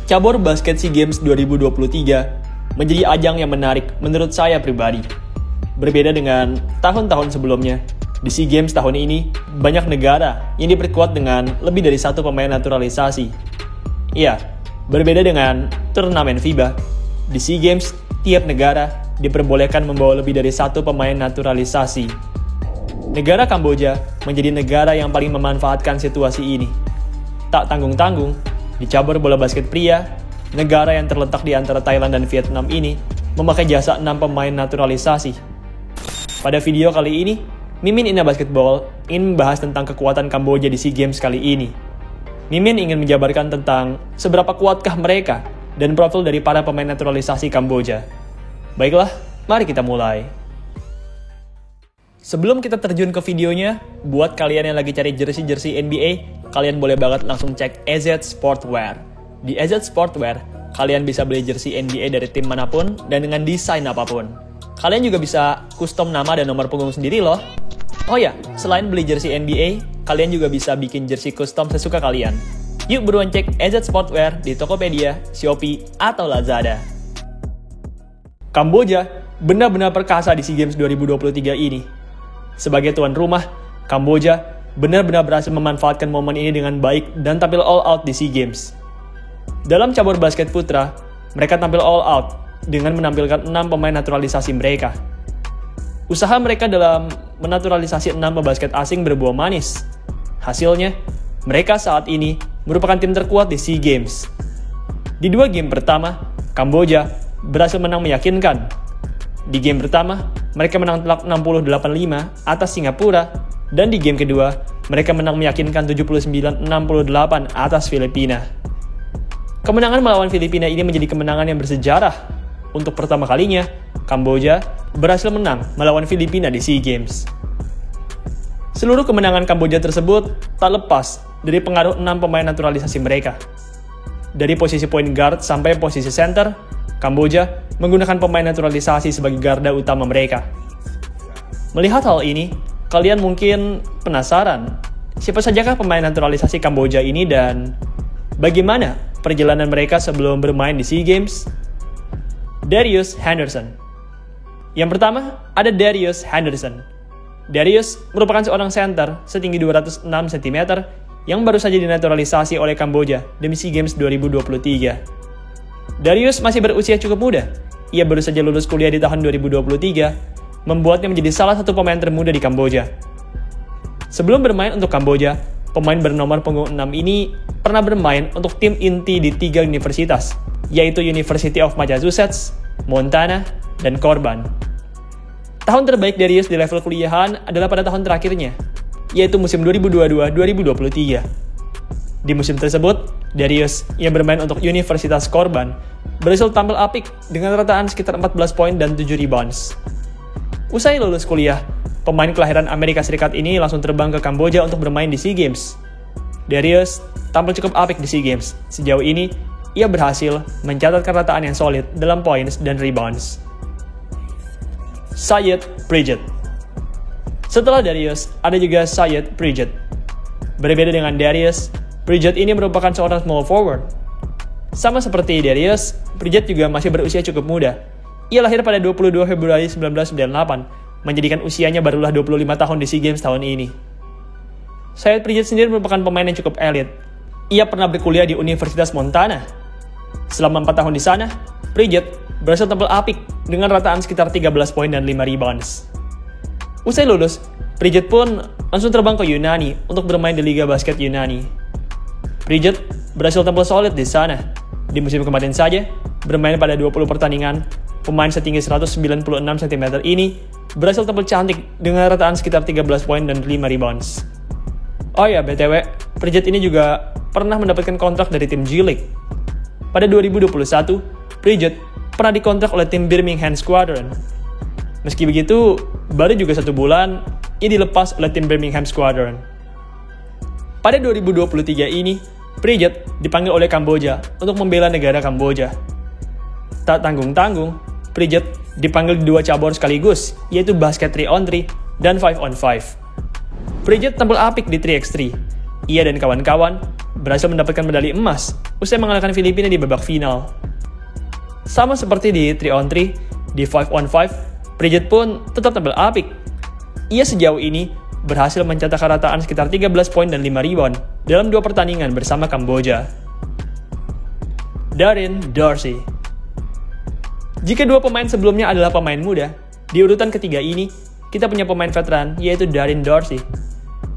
cabur basket SEA Games 2023 menjadi ajang yang menarik menurut saya pribadi. Berbeda dengan tahun-tahun sebelumnya, di SEA Games tahun ini banyak negara yang diperkuat dengan lebih dari satu pemain naturalisasi. Iya, berbeda dengan turnamen FIBA, di SEA Games tiap negara diperbolehkan membawa lebih dari satu pemain naturalisasi. Negara Kamboja menjadi negara yang paling memanfaatkan situasi ini. Tak tanggung-tanggung, di cabur bola basket pria, negara yang terletak di antara Thailand dan Vietnam ini memakai jasa 6 pemain naturalisasi. Pada video kali ini, Mimin Indah Basketball ingin membahas tentang kekuatan Kamboja di SEA Games kali ini. Mimin ingin menjabarkan tentang seberapa kuatkah mereka dan profil dari para pemain naturalisasi Kamboja. Baiklah, mari kita mulai. Sebelum kita terjun ke videonya, buat kalian yang lagi cari jersey-jersey NBA, kalian boleh banget langsung cek EZ Sportwear. Di EZ Sportwear, kalian bisa beli jersey NBA dari tim manapun dan dengan desain apapun. Kalian juga bisa custom nama dan nomor punggung sendiri loh. Oh ya, selain beli jersey NBA, kalian juga bisa bikin jersey custom sesuka kalian. Yuk buruan cek EZ Sportwear di Tokopedia, Shopee, atau Lazada. Kamboja benar-benar perkasa di SEA Games 2023 ini. Sebagai tuan rumah, Kamboja benar-benar berhasil memanfaatkan momen ini dengan baik dan tampil all out di SEA Games. Dalam cabur basket putra, mereka tampil all out dengan menampilkan 6 pemain naturalisasi mereka. Usaha mereka dalam menaturalisasi 6 pebasket asing berbuah manis. Hasilnya, mereka saat ini merupakan tim terkuat di SEA Games. Di 2 game pertama, Kamboja berhasil menang meyakinkan. Di game pertama, mereka menang telak 68-5 atas Singapura, dan di game kedua, mereka menang meyakinkan 79-68 atas Filipina. Kemenangan melawan Filipina ini menjadi kemenangan yang bersejarah. Untuk pertama kalinya, Kamboja berhasil menang melawan Filipina di SEA Games. Seluruh kemenangan Kamboja tersebut tak lepas dari pengaruh 6 pemain naturalisasi mereka. Dari posisi point guard sampai posisi center, Kamboja menggunakan pemain naturalisasi sebagai garda utama mereka. Melihat hal ini, kalian mungkin penasaran, siapa sajakah pemain naturalisasi Kamboja ini dan bagaimana perjalanan mereka sebelum bermain di SEA Games? Darius Henderson. Yang pertama, ada Darius Henderson. Darius merupakan seorang center setinggi 206 cm yang baru saja dinaturalisasi oleh Kamboja demi SEA Games 2023. Darius masih berusia cukup muda. Ia baru saja lulus kuliah di tahun 2023, membuatnya menjadi salah satu pemain termuda di Kamboja. Sebelum bermain untuk Kamboja, pemain bernomor punggung 6 ini pernah bermain untuk tim inti di 3 universitas, yaitu University of Massachusetts, Montana, dan Corban. Tahun terbaik Darius di level kuliahan adalah pada tahun terakhirnya, yaitu musim 2022-2023. Di musim tersebut, Darius yang bermain untuk Universitas Corban berhasil tampil apik dengan rataan sekitar 14 poin dan 7 rebounds. Usai lulus kuliah, pemain kelahiran Amerika Serikat ini langsung terbang ke Kamboja untuk bermain di SEA Games. Darius tampil cukup apik di SEA Games. Sejauh ini, ia berhasil mencatatkan rataan yang solid dalam points dan rebounds. Syed Pridgett. Setelah Darius, ada juga Syed Pridgett. Berbeda dengan Darius, Pridgett ini merupakan seorang small forward. Sama seperti Darius, Pridgett juga masih berusia cukup muda. Ia lahir pada 22 Februari 1998, menjadikan usianya barulah 25 tahun di SEA Games tahun ini. Syed Pridgett sendiri merupakan pemain yang cukup elit. Ia pernah berkuliah di Universitas Montana. Selama 4 tahun di sana, Pridgett berhasil tampil apik dengan rataan sekitar 13 poin dan 5 rebounds. Usai lulus, Pridgett pun langsung terbang ke Yunani untuk bermain di Liga Basket Yunani. Pridgett berhasil tampil solid di sana. Di musim kemarin saja, bermain pada 20 pertandingan, pemain setinggi 196 cm ini berhasil tampil cantik dengan rataan sekitar 13 poin dan 5 rebounds. Oh ya, BTW, Pridgett ini juga pernah mendapatkan kontrak dari tim G League. Pada 2021, Pridgett pernah dikontrak oleh tim Birmingham Squadron. Meski begitu, baru juga 1 bulan, ia dilepas oleh tim Birmingham Squadron. Pada 2023 ini, Pridgett dipanggil oleh Kamboja untuk membela negara Kamboja. Tak tanggung-tanggung, Pridgett dipanggil di 2 cabur sekaligus, yaitu basket 3-on-3 dan 5-on-5. Pridgett tampil apik di 3x3. Ia dan kawan-kawan berhasil mendapatkan medali emas usai mengalahkan Filipina di babak final. Sama seperti di 3-on-3, di 5-on-5, Bridget pun tetap tampil apik. Ia sejauh ini berhasil mencetak rataan sekitar 13 poin dan 5 rebound dalam 2 pertandingan bersama Kamboja. Darren Dorsey. Jika 2 pemain sebelumnya adalah pemain muda, di urutan ketiga ini kita punya pemain veteran yaitu Darren Dorsey.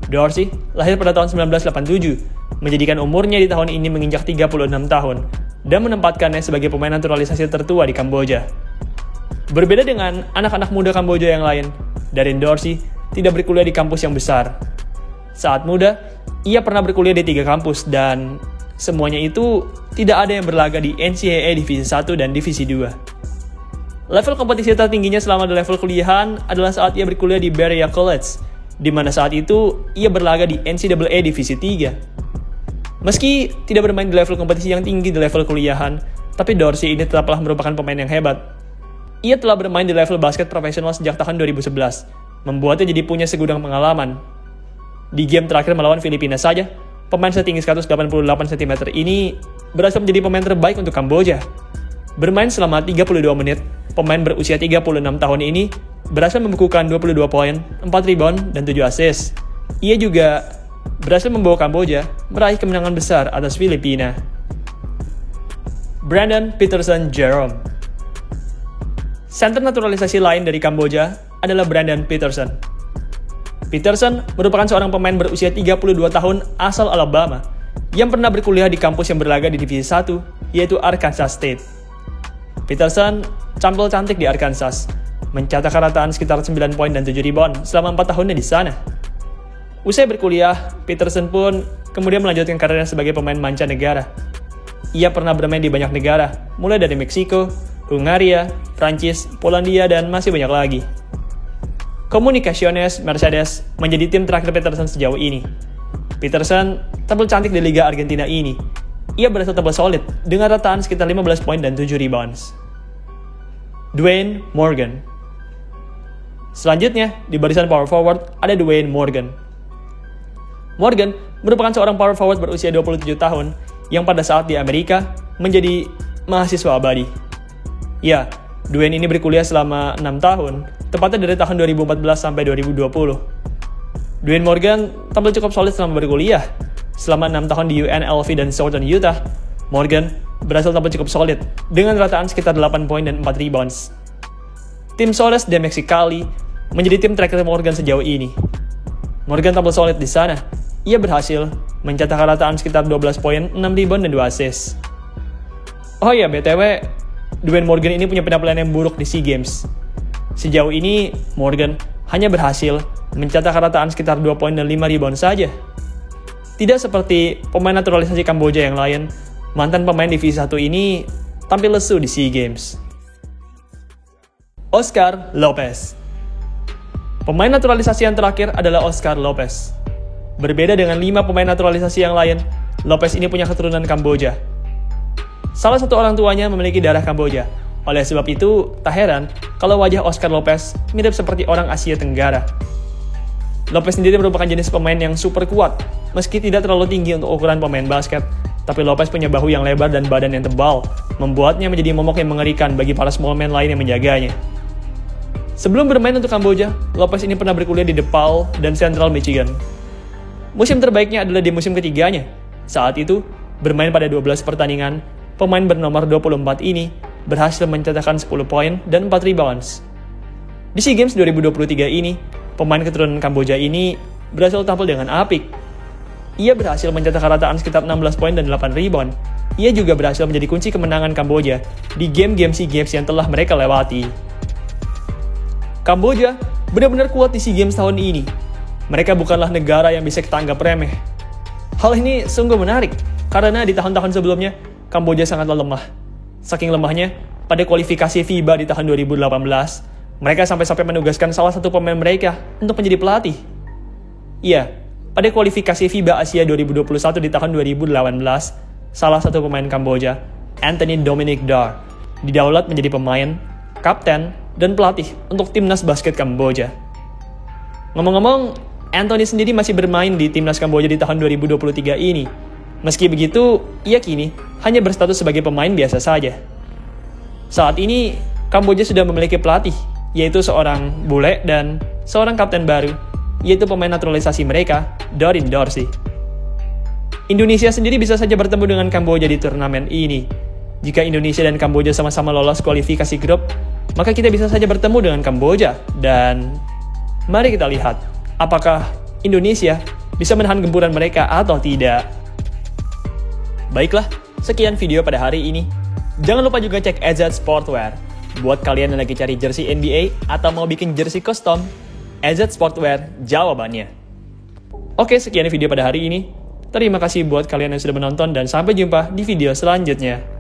Dorsey lahir pada tahun 1987, menjadikan umurnya di tahun ini menginjak 36 tahun dan menempatkannya sebagai pemain naturalisasi tertua di Kamboja. Berbeda dengan anak-anak muda Kamboja yang lain, Darren Dorsey tidak berkuliah di kampus yang besar. Saat muda, ia pernah berkuliah di 3 kampus dan semuanya itu tidak ada yang berlaga di NCAA Divisi 1 dan Divisi 2. Level kompetisi tertingginya selama di level kuliahan adalah saat ia berkuliah di Berea College, di mana saat itu ia berlaga di NCAA Divisi 3. Meski tidak bermain di level kompetisi yang tinggi di level kuliahan, tapi Dorsey ini tetaplah merupakan pemain yang hebat. Ia telah bermain di level basket profesional sejak tahun 2011, membuatnya jadi punya segudang pengalaman. Di game terakhir melawan Filipina saja, pemain setinggi 188 cm ini berhasil menjadi pemain terbaik untuk Kamboja. Bermain selama 32 menit, pemain berusia 36 tahun ini berhasil membukukan 22 poin, 4 rebound, dan 7 assist. Ia juga berhasil membawa Kamboja meraih kemenangan besar atas Filipina. Brandon Peterson Jerome. Center naturalisasi lain dari Kamboja adalah Brandon Peterson. Peterson merupakan seorang pemain berusia 32 tahun asal Alabama yang pernah berkuliah di kampus yang berlaga di Divisi 1, yaitu Arkansas State. Peterson tampil cantik di Arkansas, mencetak rataan sekitar 9 poin dan 7 rebound selama 4 tahunnya di sana. Usai berkuliah, Peterson pun kemudian melanjutkan karirnya sebagai pemain mancanegara. Ia pernah bermain di banyak negara, mulai dari Meksiko, Hungaria, Prancis, Polandia, dan masih banyak lagi. Comunicaciones Mercedes menjadi tim terakhir Peterson sejauh ini. Peterson tampil cantik di Liga Argentina ini. Ia berhasil tampil solid dengan rataan sekitar 15 poin dan 7 rebounds. Dwayne Morgan. Selanjutnya, di barisan power forward ada Dwayne Morgan. Morgan merupakan seorang power forward berusia 27 tahun yang pada saat di Amerika menjadi mahasiswa abadi. Ya, Dwayne ini berkuliah selama 6 tahun, tepatnya dari tahun 2014 sampai 2020. Dwayne Morgan tampil cukup solid selama berkuliah. Selama 6 tahun di UNLV dan Southern Utah, Morgan berhasil tampil cukup solid dengan rataan sekitar 8 poin dan 4 rebounds. Tim Soles de Mexicali menjadi tim terakhir Morgan sejauh ini. Morgan tampil solid di sana. Ia berhasil mencetak rataan sekitar 12 poin, 6 rebound, dan 2 assist. Oh ya, BTW, Dwayne Morgan ini punya penampilan yang buruk di SEA Games. Sejauh ini, Morgan hanya berhasil mencetak rataan sekitar 2 poin dan 5 rebound saja. Tidak seperti pemain naturalisasi Kamboja yang lain, mantan pemain Divisi 1 ini tampil lesu di SEA Games. Oscar Lopez. Pemain naturalisasi yang terakhir adalah Oscar Lopez. Berbeda dengan 5 pemain naturalisasi yang lain, Lopez ini punya keturunan Kamboja. Salah satu orang tuanya memiliki darah Kamboja. Oleh sebab itu, tak heran kalau wajah Oscar Lopez mirip seperti orang Asia Tenggara. Lopez sendiri merupakan jenis pemain yang super kuat. Meski tidak terlalu tinggi untuk ukuran pemain basket, tapi Lopez punya bahu yang lebar dan badan yang tebal, membuatnya menjadi momok yang mengerikan bagi para small man lain yang menjaganya. Sebelum bermain untuk Kamboja, Lopez ini pernah berkuliah di DePaul dan Central Michigan. Musim terbaiknya adalah di musim ketiganya. Saat itu, bermain pada 12 pertandingan, pemain bernomor 24 ini berhasil mencetakkan 10 poin dan 4 rebounds. Di SEA Games 2023 ini, pemain keturunan Kamboja ini berhasil tampil dengan apik. Ia berhasil mencetak rataan sekitar 16 poin dan 8 rebound. Ia juga berhasil menjadi kunci kemenangan Kamboja di game-game SEA Games yang telah mereka lewati. Kamboja benar-benar kuat di SEA Games tahun ini. Mereka bukanlah negara yang bisa kita anggap remeh. Hal ini sungguh menarik, karena di tahun-tahun sebelumnya, Kamboja sangatlah lemah. Saking lemahnya, pada kualifikasi FIBA di tahun 2018, mereka sampai-sampai menugaskan salah satu pemain mereka untuk menjadi pelatih. Iya, pada kualifikasi FIBA Asia 2021 di tahun 2018, salah satu pemain Kamboja, Anthony Dominic Dar, didaulat menjadi pemain, kapten, dan pelatih untuk timnas basket Kamboja. Ngomong-ngomong, Anthony sendiri masih bermain di timnas Kamboja di tahun 2023 ini. Meski begitu, ia kini hanya berstatus sebagai pemain biasa saja. Saat ini, Kamboja sudah memiliki pelatih, yaitu seorang bule dan seorang kapten baru, yaitu pemain naturalisasi mereka, Doreen Dorsey. Indonesia sendiri bisa saja bertemu dengan Kamboja di turnamen ini. Jika Indonesia dan Kamboja sama-sama lolos kualifikasi grup, maka kita bisa saja bertemu dengan Kamboja. Dan mari kita lihat, apakah Indonesia bisa menahan gempuran mereka atau tidak. Baiklah, sekian video pada hari ini. Jangan lupa juga cek AZ Sportwear. Buat kalian yang lagi cari jersey NBA atau mau bikin jersey custom, AZ Sportwear jawabannya. Oke, sekian video pada hari ini. Terima kasih buat kalian yang sudah menonton dan sampai jumpa di video selanjutnya.